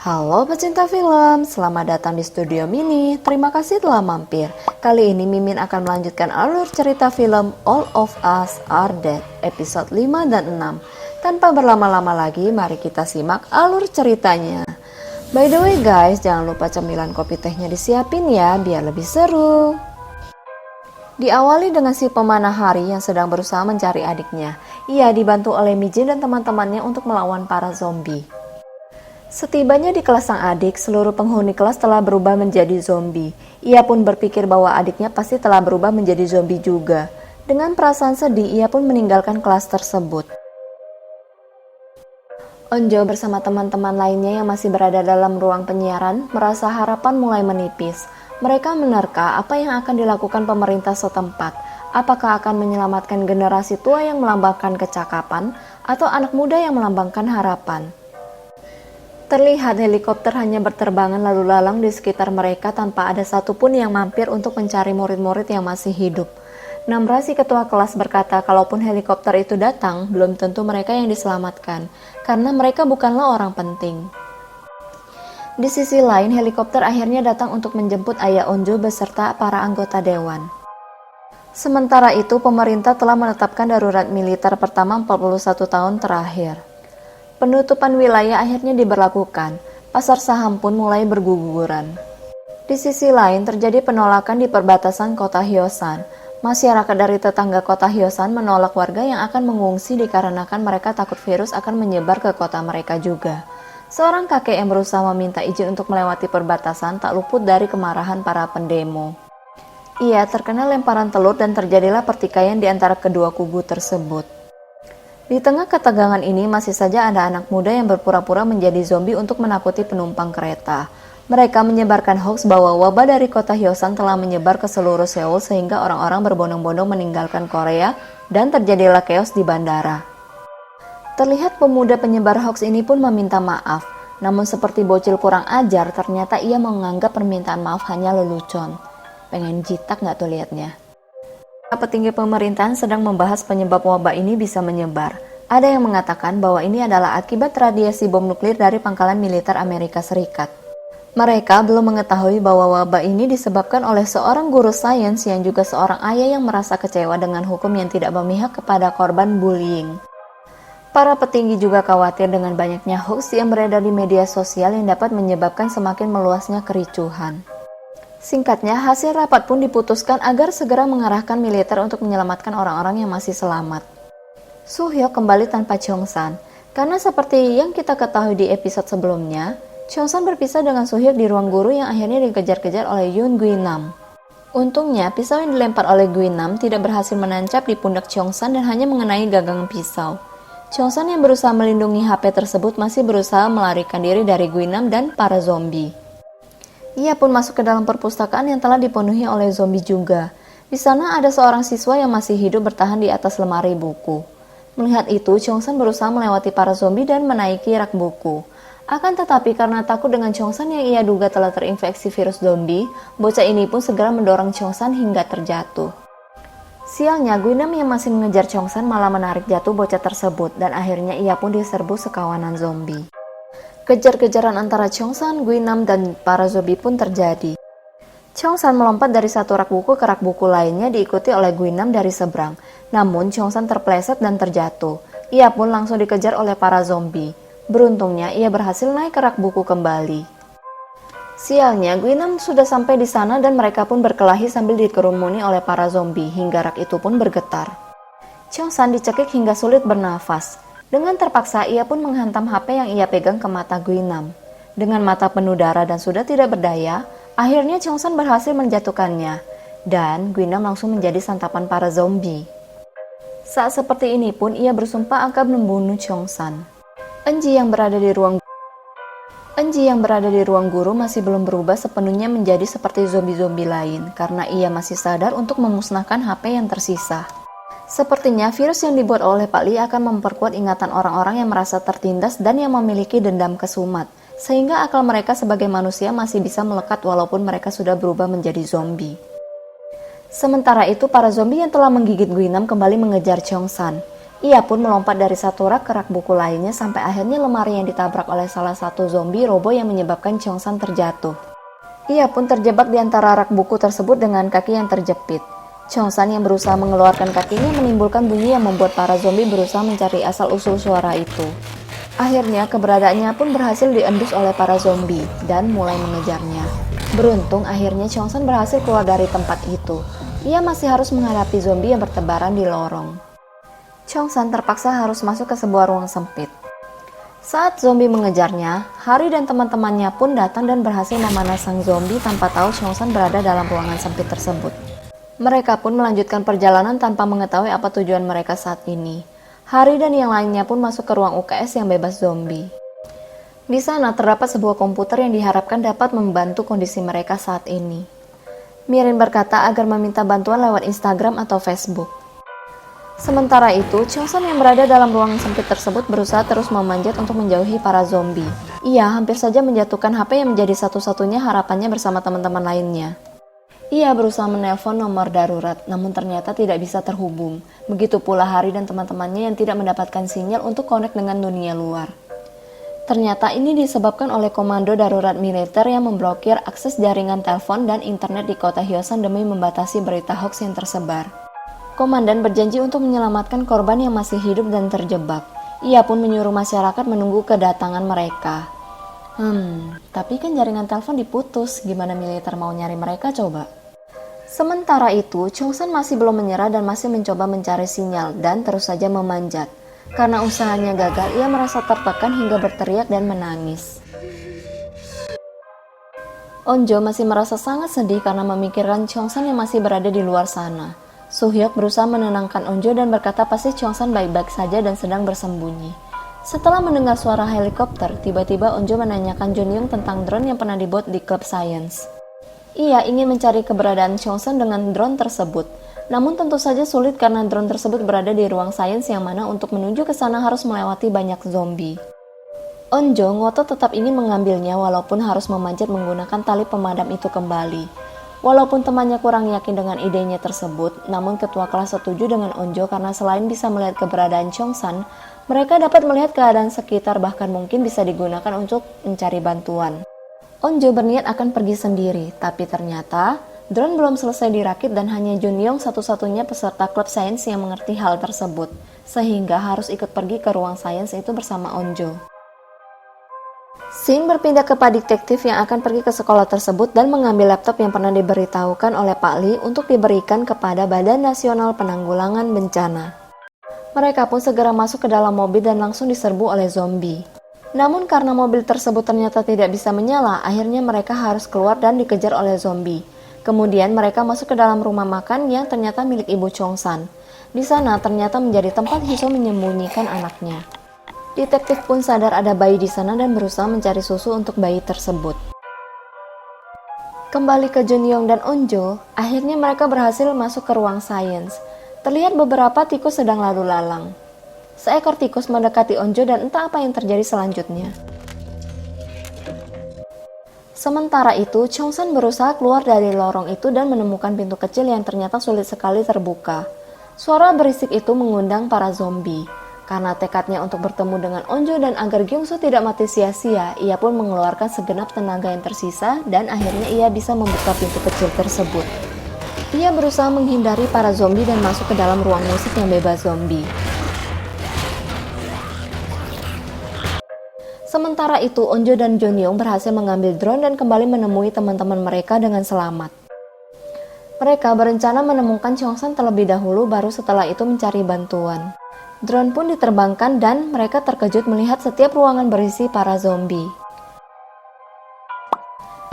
Halo pecinta film, selamat datang di Studio Mini. Terima kasih telah mampir. Kali ini Mimin akan melanjutkan alur cerita film All of Us Are Dead episode 5 dan 6. Tanpa berlama-lama lagi, mari kita simak alur ceritanya. By the way guys, jangan lupa cemilan kopi tehnya disiapin ya, biar lebih seru. Diawali dengan si pemanah hari yang sedang berusaha mencari adiknya. Ia dibantu oleh Mijin dan teman-temannya untuk melawan para zombie. Setibanya di kelas sang adik, seluruh penghuni kelas telah berubah menjadi zombie. Ia pun berpikir bahwa adiknya pasti telah berubah menjadi zombie juga. Dengan perasaan sedih, ia pun meninggalkan kelas tersebut. Onjo bersama teman-teman lainnya yang masih berada dalam ruang penyiaran merasa harapan mulai menipis. Mereka menerka apa yang akan dilakukan pemerintah setempat. Apakah akan menyelamatkan generasi tua yang melambangkan kecakapan atau anak muda yang melambangkan harapan? Terlihat helikopter hanya berterbangan lalu lalang di sekitar mereka tanpa ada satupun yang mampir untuk mencari murid-murid yang masih hidup. Namra si ketua kelas berkata kalaupun helikopter itu datang, belum tentu mereka yang diselamatkan, karena mereka bukanlah orang penting. Di sisi lain, helikopter akhirnya datang untuk menjemput Ayah Onjo beserta para anggota dewan. Sementara itu, pemerintah telah menetapkan darurat militer pertama 41 tahun terakhir. Penutupan wilayah akhirnya diberlakukan, pasar saham pun mulai berguguran. Di sisi lain terjadi penolakan di perbatasan kota Hyosan. Masyarakat dari tetangga kota Hyosan menolak warga yang akan mengungsi dikarenakan mereka takut virus akan menyebar ke kota mereka juga. Seorang kakek yang berusaha meminta izin untuk melewati perbatasan tak luput dari kemarahan para pendemo. Ia terkena lemparan telur dan terjadilah pertikaian di antara kedua kubu tersebut. Di tengah ketegangan ini masih saja ada anak muda yang berpura-pura menjadi zombie untuk menakuti penumpang kereta. Mereka menyebarkan hoax bahwa wabah dari kota Hyosan telah menyebar ke seluruh Seoul sehingga orang-orang berbondong-bondong meninggalkan Korea dan terjadilah chaos di bandara. Terlihat pemuda penyebar hoax ini pun meminta maaf, namun seperti bocil kurang ajar ternyata ia menganggap permintaan maaf hanya lelucon. Pengen jitak nggak tuh liatnya? Petinggi pemerintahan sedang membahas penyebab wabah ini bisa menyebar. Ada yang mengatakan bahwa ini adalah akibat radiasi bom nuklir dari pangkalan militer Amerika Serikat. Mereka belum mengetahui bahwa wabah ini disebabkan oleh seorang guru sains yang juga seorang ayah yang merasa kecewa dengan hukum yang tidak memihak kepada korban bullying. Para petinggi juga khawatir dengan banyaknya hoax yang beredar di media sosial yang dapat menyebabkan semakin meluasnya kericuhan. Singkatnya, hasil rapat pun diputuskan agar segera mengarahkan militer untuk menyelamatkan orang-orang yang masih selamat. Soo-hyuk kembali tanpa Cheong-san, karena seperti yang kita ketahui di episode sebelumnya, Cheong-san berpisah dengan Soo-hyuk di ruang guru yang akhirnya dikejar-kejar oleh Yoon Guinam. Untungnya, pisau yang dilempar oleh Guinam tidak berhasil menancap di pundak Cheong-san dan hanya mengenai gagang pisau. Cheong-san yang berusaha melindungi HP tersebut masih berusaha melarikan diri dari Guinam dan para zombie. Ia pun masuk ke dalam perpustakaan yang telah dipenuhi oleh zombie juga. Di sana ada seorang siswa yang masih hidup bertahan di atas lemari buku. Melihat itu, Cheong-san berusaha melewati para zombie dan menaiki rak buku. Akan tetapi karena takut dengan Cheong-san yang ia duga telah terinfeksi virus zombie, bocah ini pun segera mendorong Cheong-san hingga terjatuh. Sialnya, Guinam yang masih mengejar Cheong-san malah menarik jatuh bocah tersebut dan akhirnya ia pun diserbu sekawanan zombie. Kejar-kejaran antara Cheong-san, Guinam, dan para zombie pun terjadi. Cheong-san melompat dari satu rak buku ke rak buku lainnya diikuti oleh Guinam dari seberang. Namun Cheong-san terpleset dan terjatuh. Ia pun langsung dikejar oleh para zombie. Beruntungnya ia berhasil naik ke rak buku kembali. Sialnya, Guinam sudah sampai di sana dan mereka pun berkelahi sambil dikerumuni oleh para zombie hingga rak itu pun bergetar. Cheong-san dicekik hingga sulit bernafas. Dengan terpaksa, ia pun menghantam HP yang ia pegang ke mata Guinam. Dengan mata penuh darah dan sudah tidak berdaya, akhirnya Cheong-san berhasil menjatuhkannya. Dan Guinam langsung menjadi santapan para zombie. Saat seperti ini pun, ia bersumpah akan membunuh Cheong-san. Enji yang berada di ruang guru masih belum berubah sepenuhnya menjadi seperti zombie-zombie lain, karena ia masih sadar untuk memusnahkan HP yang tersisa. Sepertinya virus yang dibuat oleh Pak Lee akan memperkuat ingatan orang-orang yang merasa tertindas dan yang memiliki dendam kesumat, sehingga akal mereka sebagai manusia masih bisa melekat walaupun mereka sudah berubah menjadi zombie. Sementara itu, para zombie yang telah menggigit Guinam kembali mengejar Cheong-san. Ia pun melompat dari satu rak ke rak buku lainnya sampai akhirnya lemari yang ditabrak oleh salah satu zombie robo yang menyebabkan Cheong-san terjatuh. Ia pun terjebak di antara rak buku tersebut dengan kaki yang terjepit. Cheong-san yang berusaha mengeluarkan kakinya menimbulkan bunyi yang membuat para zombie berusaha mencari asal-usul suara itu. Akhirnya keberadaannya pun berhasil diendus oleh para zombie dan mulai mengejarnya. Beruntung akhirnya Cheong-san berhasil keluar dari tempat itu. Ia masih harus menghadapi zombie yang bertebaran di lorong. Cheong-san terpaksa harus masuk ke sebuah ruang sempit. Saat zombie mengejarnya, Hari dan teman-temannya pun datang dan berhasil memanah sang zombie tanpa tahu Cheong-san berada dalam ruangan sempit tersebut. Mereka pun melanjutkan perjalanan tanpa mengetahui apa tujuan mereka saat ini. Hari dan yang lainnya pun masuk ke ruang UKS yang bebas zombie. Di sana terdapat sebuah komputer yang diharapkan dapat membantu kondisi mereka saat ini. Mirin berkata agar meminta bantuan lewat Instagram atau Facebook. Sementara itu, Cheong-san yang berada dalam ruang sempit tersebut berusaha terus memanjat untuk menjauhi para zombie. Ia hampir saja menjatuhkan HP yang menjadi satu-satunya harapannya bersama teman-teman lainnya. Ia berusaha menelpon nomor darurat, namun ternyata tidak bisa terhubung. Begitu pula Hari dan teman-temannya yang tidak mendapatkan sinyal untuk connect dengan dunia luar. Ternyata ini disebabkan oleh komando darurat militer yang memblokir akses jaringan telepon dan internet di kota Hyosan demi membatasi berita hoax yang tersebar. Komandan berjanji untuk menyelamatkan korban yang masih hidup dan terjebak. Ia pun menyuruh masyarakat menunggu kedatangan mereka. Tapi kan jaringan telepon diputus, gimana militer mau nyari mereka coba? Sementara itu, Cheong-san masih belum menyerah dan masih mencoba mencari sinyal dan terus saja memanjat. Karena usahanya gagal, ia merasa tertekan hingga berteriak dan menangis. Onjo masih merasa sangat sedih karena memikirkan Cheong-san yang masih berada di luar sana. Suhyok berusaha menenangkan Onjo dan berkata pasti Cheong-san baik-baik saja dan sedang bersembunyi. Setelah mendengar suara helikopter, tiba-tiba Onjo menanyakan Junyoung tentang drone yang pernah dibuat di klub Science. Ia ingin mencari keberadaan Cheong-san dengan drone tersebut. Namun tentu saja sulit karena drone tersebut berada di ruang Science yang mana untuk menuju ke sana harus melewati banyak zombie. Onjo ngotot tetap ingin mengambilnya walaupun harus memanjat menggunakan tali pemadam itu kembali. Walaupun temannya kurang yakin dengan idenya tersebut, namun ketua kelas setuju dengan Onjo karena selain bisa melihat keberadaan Cheong-san, mereka dapat melihat keadaan sekitar bahkan mungkin bisa digunakan untuk mencari bantuan. Onjo berniat akan pergi sendiri, tapi ternyata drone belum selesai dirakit dan hanya Junyoung satu-satunya peserta klub sains yang mengerti hal tersebut, sehingga harus ikut pergi ke ruang sains itu bersama Onjo. Shin berpindah ke Pak Detektif yang akan pergi ke sekolah tersebut dan mengambil laptop yang pernah diberitahukan oleh Pak Lee untuk diberikan kepada Badan Nasional Penanggulangan Bencana. Mereka pun segera masuk ke dalam mobil dan langsung diserbu oleh zombie. Namun karena mobil tersebut ternyata tidak bisa menyala, akhirnya mereka harus keluar dan dikejar oleh zombie. Kemudian mereka masuk ke dalam rumah makan yang ternyata milik Ibu Cheong-san. Di sana ternyata menjadi tempat Hiso menyembunyikan anaknya. Detektif pun sadar ada bayi di sana dan berusaha mencari susu untuk bayi tersebut. Kembali ke Junyoung dan Onjo, akhirnya mereka berhasil masuk ke ruang sains. Terlihat beberapa tikus sedang lalu lalang. Seekor tikus mendekati Onjo dan entah apa yang terjadi selanjutnya. Sementara itu, Cheong-san berusaha keluar dari lorong itu dan menemukan pintu kecil yang ternyata sulit sekali terbuka. Suara berisik itu mengundang para zombie. Karena tekadnya untuk bertemu dengan Onjo dan agar Gyungsu tidak mati sia-sia, ia pun mengeluarkan segenap tenaga yang tersisa dan akhirnya ia bisa membuka pintu kecil tersebut. Ia berusaha menghindari para zombie dan masuk ke dalam ruang musik yang bebas zombie. Sementara itu, Onjo dan Junyoung berhasil mengambil drone dan kembali menemui teman-teman mereka dengan selamat. Mereka berencana menemukan Cheong-san terlebih dahulu, baru setelah itu mencari bantuan. Drone pun diterbangkan dan mereka terkejut melihat setiap ruangan berisi para zombie.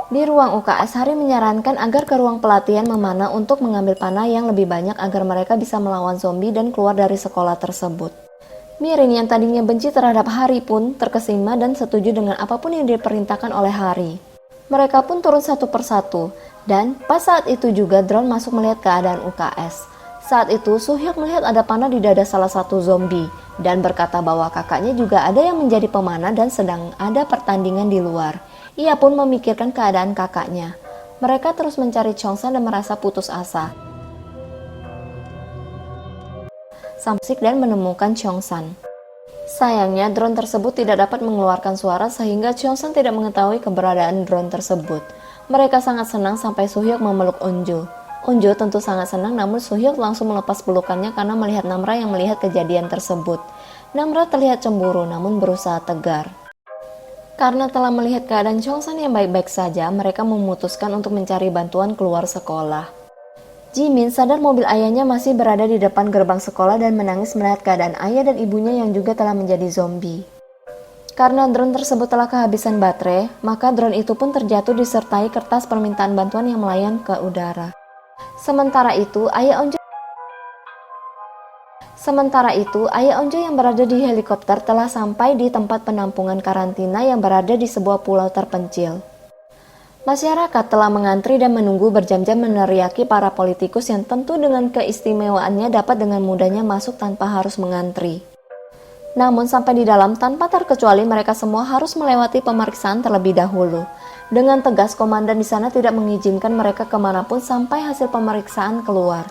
Di ruang UKS, Hari menyarankan agar ke ruang pelatihan memanah untuk mengambil panah yang lebih banyak agar mereka bisa melawan zombie dan keluar dari sekolah tersebut. Mirin yang tadinya benci terhadap Hari pun terkesima dan setuju dengan apapun yang diperintahkan oleh Hari. Mereka pun turun satu persatu, dan pas saat itu juga drone masuk melihat keadaan UKS. Saat itu, Suhyok melihat ada panah di dada salah satu zombie dan berkata bahwa kakaknya juga ada yang menjadi pemanah dan sedang ada pertandingan di luar. Ia pun memikirkan keadaan kakaknya. Mereka terus mencari Cheong-san dan merasa putus asa. sampai dan menemukan Cheongsan. Sayangnya, drone tersebut tidak dapat mengeluarkan suara sehingga Cheongsan tidak mengetahui keberadaan drone tersebut. Mereka sangat senang sampai Suhyuk memeluk Onjo. Onjo tentu sangat senang, namun Suhyuk langsung melepas pelukannya karena melihat Namra yang melihat kejadian tersebut. Namra terlihat cemburu namun berusaha tegar. Karena telah melihat keadaan Cheongsan yang baik-baik saja, mereka memutuskan untuk mencari bantuan keluar sekolah. Jimin sadar mobil ayahnya masih berada di depan gerbang sekolah dan menangis melihat keadaan ayah dan ibunya yang juga telah menjadi zombie. Karena drone tersebut telah kehabisan baterai, maka drone itu pun terjatuh disertai kertas permintaan bantuan yang melayang ke udara. Sementara itu, ayah Onjo yang berada di helikopter telah sampai di tempat penampungan karantina yang berada di sebuah pulau terpencil. Masyarakat telah mengantri dan menunggu berjam-jam meneriaki para politikus yang tentu dengan keistimewaannya dapat dengan mudahnya masuk tanpa harus mengantri. Namun sampai di dalam tanpa terkecuali mereka semua harus melewati pemeriksaan terlebih dahulu. Dengan tegas komandan di sana tidak mengizinkan mereka kemanapun sampai hasil pemeriksaan keluar.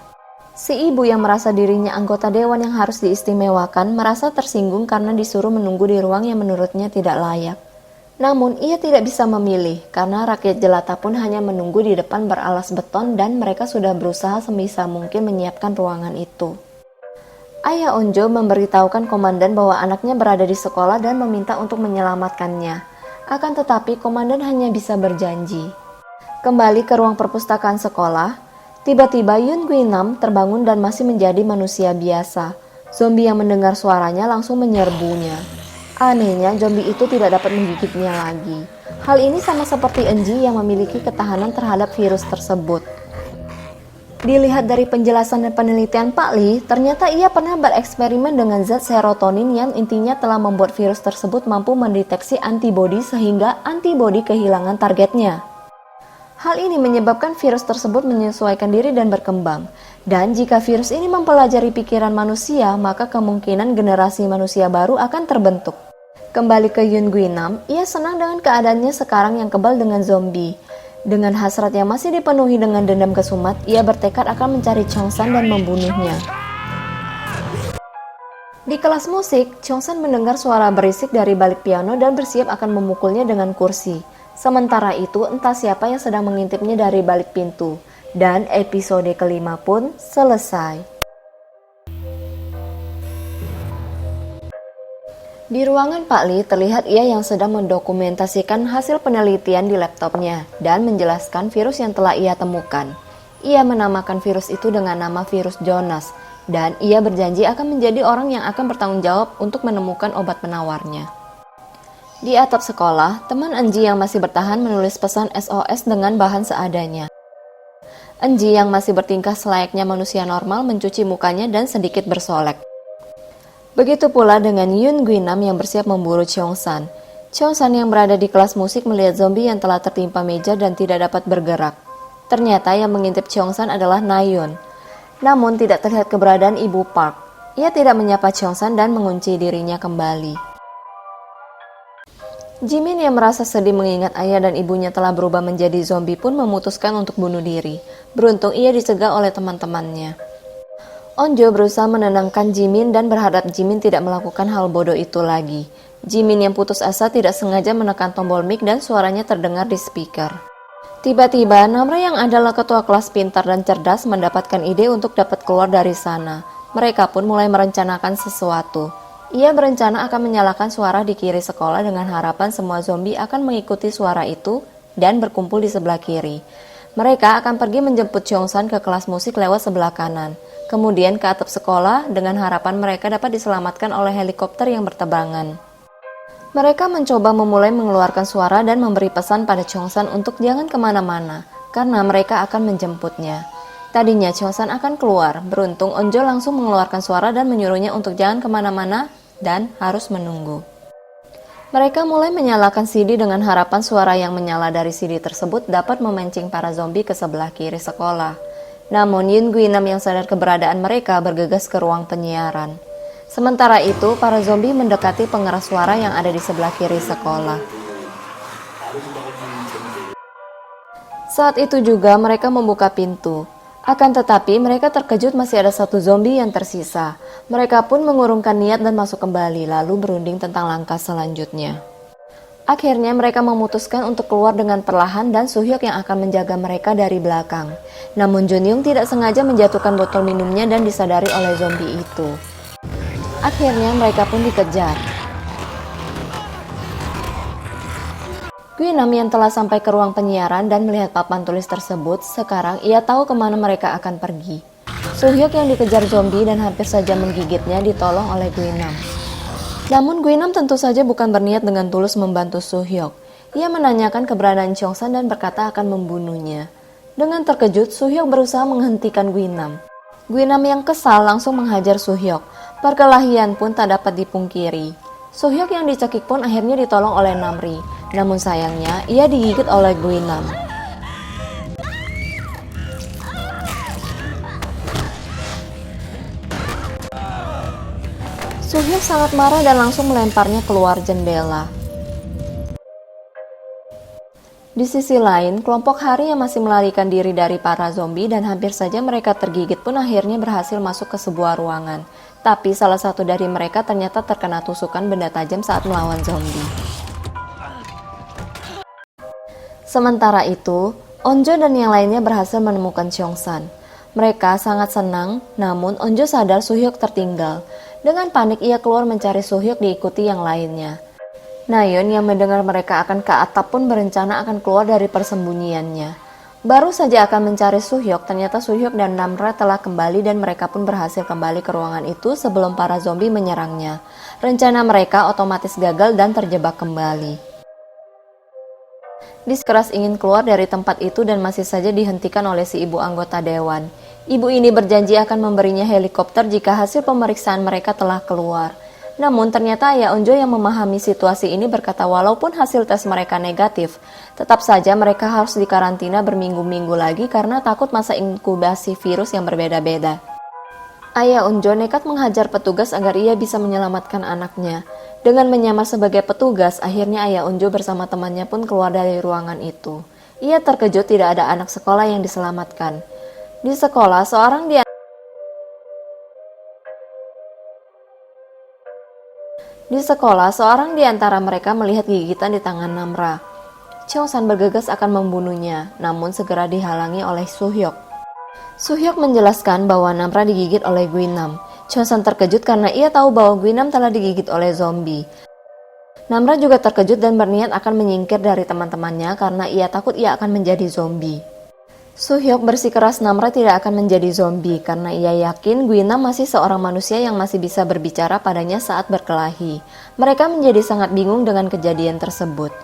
Si ibu yang merasa dirinya anggota dewan yang harus diistimewakan merasa tersinggung karena disuruh menunggu di ruang yang menurutnya tidak layak. Namun ia tidak bisa memilih karena rakyat jelata pun hanya menunggu di depan beralas beton dan mereka sudah berusaha sebisa mungkin menyiapkan ruangan itu. Ayah Onjo memberitahukan komandan bahwa anaknya berada di sekolah dan meminta untuk menyelamatkannya. Akan tetapi komandan hanya bisa berjanji. Kembali ke ruang perpustakaan sekolah, tiba-tiba Yoon Guinam terbangun dan masih menjadi manusia biasa. Zombie yang mendengar suaranya langsung menyerbunya. Anehnya, zombie itu tidak dapat menggigitnya lagi. Hal ini sama seperti Enji yang memiliki ketahanan terhadap virus tersebut. Dilihat dari penjelasan dan penelitian Pak Lee, ternyata ia pernah bereksperimen dengan zat serotonin yang intinya telah membuat virus tersebut mampu mendeteksi antibodi sehingga antibodi kehilangan targetnya. Hal ini menyebabkan virus tersebut menyesuaikan diri dan berkembang. Dan jika virus ini mempelajari pikiran manusia, maka kemungkinan generasi manusia baru akan terbentuk. Kembali ke Yoon Guinam, ia senang dengan keadaannya sekarang yang kebal dengan zombie. Dengan hasrat yang masih dipenuhi dengan dendam kesumat, ia bertekad akan mencari Cheongsan dan membunuhnya. Di kelas musik, Cheongsan mendengar suara berisik dari balik piano dan bersiap akan memukulnya dengan kursi. Sementara itu, entah siapa yang sedang mengintipnya dari balik pintu. Dan episode kelima pun selesai. Di ruangan Pak Lee terlihat ia yang sedang mendokumentasikan hasil penelitian di laptopnya dan menjelaskan virus yang telah ia temukan. Ia menamakan virus itu dengan nama virus Jonas dan ia berjanji akan menjadi orang yang akan bertanggung jawab untuk menemukan obat penawarnya. Di atap sekolah, teman Enji yang masih bertahan menulis pesan SOS dengan bahan seadanya. Enji yang masih bertingkah selayaknya manusia normal mencuci mukanya dan sedikit bersolek. Begitu pula dengan Yoon Guinam yang bersiap memburu Cheongsan. Cheongsan yang berada di kelas musik melihat zombie yang telah tertimpa meja dan tidak dapat bergerak. Ternyata yang mengintip Cheongsan adalah Nayeon. Namun tidak terlihat keberadaan Ibu Park. Ia tidak menyapa Cheongsan dan mengunci dirinya kembali. Jimin yang merasa sedih mengingat ayah dan ibunya telah berubah menjadi zombie pun memutuskan untuk bunuh diri. Beruntung ia dicegah oleh teman-temannya. Onjo berusaha menenangkan Jimin dan berharap Jimin tidak melakukan hal bodoh itu lagi. Jimin yang putus asa tidak sengaja menekan tombol mic dan suaranya terdengar di speaker. Tiba-tiba, Namra yang adalah ketua kelas pintar dan cerdas mendapatkan ide untuk dapat keluar dari sana. Mereka pun mulai merencanakan sesuatu. Ia berencana akan menyalakan suara di kiri sekolah dengan harapan semua zombie akan mengikuti suara itu dan berkumpul di sebelah kiri. Mereka akan pergi menjemput Cheongsan ke kelas musik lewat sebelah kanan. Kemudian ke atap sekolah dengan harapan mereka dapat diselamatkan oleh helikopter yang bertebangan. Mereka mencoba memulai mengeluarkan suara dan memberi pesan pada Cheongsan untuk jangan kemana-mana, karena mereka akan menjemputnya. Tadinya Cheongsan akan keluar, beruntung Onjo langsung mengeluarkan suara dan menyuruhnya untuk jangan kemana-mana dan harus menunggu. Mereka mulai menyalakan CD dengan harapan suara yang menyala dari CD tersebut dapat memancing para zombie ke sebelah kiri sekolah. Namun Yoon Guinam yang sadar keberadaan mereka bergegas ke ruang penyiaran. Sementara itu, para zombie mendekati pengeras suara yang ada di sebelah kiri sekolah. Saat itu juga mereka membuka pintu. Akan tetapi mereka terkejut masih ada satu zombie yang tersisa. Mereka pun mengurungkan niat dan masuk kembali lalu berunding tentang langkah selanjutnya. Akhirnya mereka memutuskan untuk keluar dengan perlahan dan Soo-hyuk yang akan menjaga mereka dari belakang. Namun Jun-young tidak sengaja menjatuhkan botol minumnya dan disadari oleh zombie itu. Akhirnya mereka pun dikejar. Guinam yang telah sampai ke ruang penyiaran dan melihat papan tulis tersebut, sekarang ia tahu kemana mereka akan pergi. Soo-hyuk yang dikejar zombie dan hampir saja menggigitnya ditolong oleh Guinam. Namun Guinam tentu saja bukan berniat dengan tulus membantu Soo-hyuk. Ia menanyakan keberadaan Cheong-san dan berkata akan membunuhnya. Dengan terkejut, Soo-hyuk berusaha menghentikan Guinam. Guinam yang kesal langsung menghajar Soo-hyuk. Perkelahian pun tak dapat dipungkiri. Soo-hyuk yang dicekik pun akhirnya ditolong oleh Namri. Namun sayangnya, ia digigit oleh Guinam. Soo-hyuk sangat marah dan langsung melemparnya keluar jendela. Di sisi lain, kelompok Hari yang masih melarikan diri dari para zombie dan hampir saja mereka tergigit pun akhirnya berhasil masuk ke sebuah ruangan. Tapi salah satu dari mereka ternyata terkena tusukan benda tajam saat melawan zombie. Sementara itu, Onjo dan yang lainnya berhasil menemukan Cheong-san. Mereka sangat senang, namun Onjo sadar Soo-hyuk tertinggal. Dengan panik ia keluar mencari Soo-hyuk diikuti yang lainnya. Nayeon yang mendengar mereka akan ke atap pun berencana akan keluar dari persembunyiannya. Baru saja akan mencari Soo-hyuk, ternyata Soo-hyuk dan Namra telah kembali dan mereka pun berhasil kembali ke ruangan itu sebelum para zombie menyerangnya. Rencana mereka otomatis gagal dan terjebak kembali. Keras ingin keluar dari tempat itu dan masih saja dihentikan oleh si ibu anggota dewan. Ibu ini berjanji akan memberinya helikopter jika hasil pemeriksaan mereka telah keluar. Namun ternyata Ayah Onjo yang memahami situasi ini berkata walaupun hasil tes mereka negatif, tetap saja mereka harus dikarantina berminggu-minggu lagi karena takut masa inkubasi virus yang berbeda-beda. Ayah Onjo nekat menghajar petugas agar ia bisa menyelamatkan anaknya. Dengan menyamar sebagai petugas, akhirnya Ayah Onjo bersama temannya pun keluar dari ruangan itu. Ia terkejut tidak ada anak sekolah yang diselamatkan. Di sekolah, seorang di antara mereka melihat gigitan di tangan Namra. Cheong-san bergegas akan membunuhnya, namun segera dihalangi oleh Soo-hyuk. Soo-hyuk menjelaskan bahwa Namra digigit oleh Guinam. Cheong-san terkejut karena ia tahu bahwa Guinam telah digigit oleh zombie. Namra juga terkejut dan berniat akan menyingkir dari teman-temannya karena ia takut ia akan menjadi zombie. Soo-hyuk bersikeras Namra tidak akan menjadi zombie karena ia yakin Guinam masih seorang manusia yang masih bisa berbicara padanya saat berkelahi. Mereka menjadi sangat bingung dengan kejadian tersebut.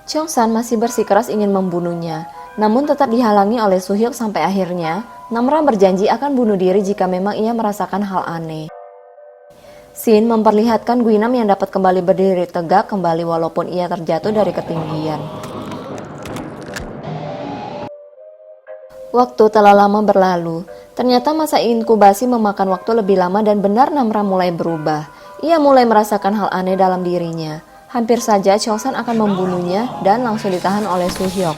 Cheong-san masih bersikeras ingin membunuhnya, namun tetap dihalangi oleh Soo-hyuk sampai akhirnya Namra berjanji akan bunuh diri jika memang ia merasakan hal aneh. Shin memperlihatkan Guinam yang dapat kembali berdiri tegak kembali walaupun ia terjatuh dari ketinggian. Waktu telah lama berlalu, ternyata masa inkubasi memakan waktu lebih lama dan benar Namra mulai berubah. Ia mulai merasakan hal aneh dalam dirinya. Hampir saja Cheong-san akan membunuhnya dan langsung ditahan oleh Soo-hyuk.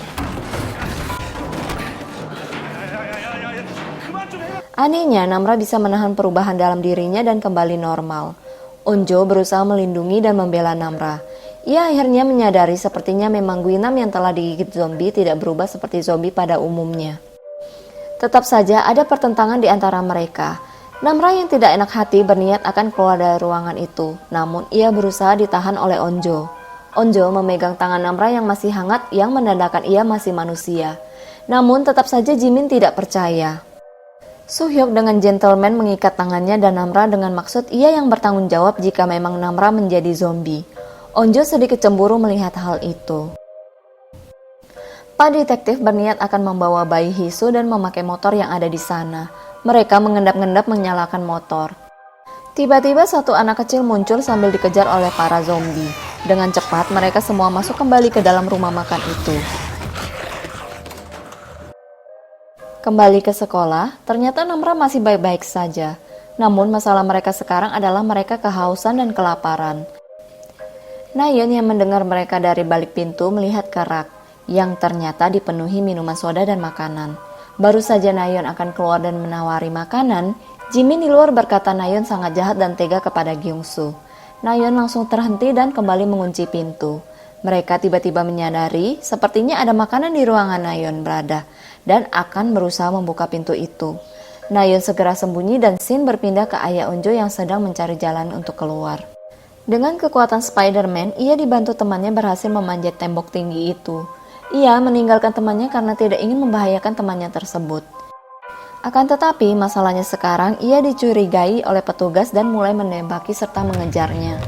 Anehnya, Namra bisa menahan perubahan dalam dirinya dan kembali normal. Onjo berusaha melindungi dan membela Namra. Ia akhirnya menyadari sepertinya memang Guinam yang telah digigit zombie tidak berubah seperti zombie pada umumnya. Tetap saja ada pertentangan di antara mereka. Namra yang tidak enak hati berniat akan keluar dari ruangan itu, namun ia berusaha ditahan oleh Onjo. Onjo memegang tangan Namra yang masih hangat yang menandakan ia masih manusia. Namun tetap saja Jimin tidak percaya. Soo-hyuk dengan gentleman mengikat tangannya dan Namra dengan maksud ia yang bertanggung jawab jika memang Namra menjadi zombie. Onjo sedikit cemburu melihat hal itu. Pak detektif berniat akan membawa bayi Hisu dan memakai motor yang ada di sana. Mereka mengendap-endap menyalakan motor. Tiba-tiba satu anak kecil muncul sambil dikejar oleh para zombie. Dengan cepat mereka semua masuk kembali ke dalam rumah makan itu. Kembali ke sekolah, ternyata Namra masih baik-baik saja. Namun masalah mereka sekarang adalah mereka kehausan dan kelaparan. Nayeon yang mendengar mereka dari balik pintu melihat ke rak yang ternyata dipenuhi minuman soda dan makanan. Baru saja Nayeon akan keluar dan menawari makanan, Jimin di luar berkata Nayeon sangat jahat dan tega kepada Gyungsu. Nayeon langsung terhenti dan kembali mengunci pintu. Mereka tiba-tiba menyadari sepertinya ada makanan di ruangan Nayeon berada dan akan berusaha membuka pintu itu. Nayeon segera sembunyi dan Shin berpindah ke ayah Eunjo yang sedang mencari jalan untuk keluar. Dengan kekuatan Spider-Man, ia dibantu temannya berhasil memanjat tembok tinggi itu. Ia meninggalkan temannya karena tidak ingin membahayakan temannya tersebut. Akan tetapi, masalahnya sekarang ia dicurigai oleh petugas dan mulai menembaki serta mengejarnya.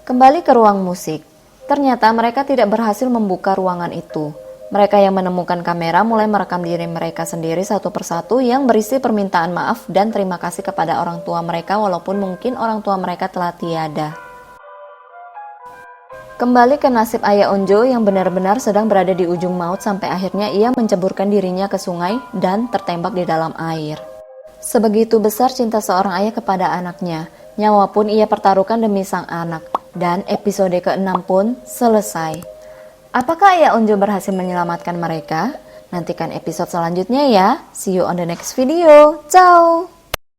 Kembali ke ruang musik. Ternyata mereka tidak berhasil membuka ruangan itu. Mereka yang menemukan kamera mulai merekam diri mereka sendiri satu persatu yang berisi permintaan maaf dan terima kasih kepada orang tua mereka walaupun mungkin orang tua mereka telah tiada. Kembali ke nasib ayah Eunjo yang benar-benar sedang berada di ujung maut sampai akhirnya ia menceburkan dirinya ke sungai dan tertembak di dalam air. Sebegitu besar cinta seorang ayah kepada anaknya, nyawa pun ia pertaruhkan demi sang anak. Dan episode ke-6 pun selesai. Apakah ayah Eunjo berhasil menyelamatkan mereka? Nantikan episode selanjutnya ya. See you on the next video. Ciao!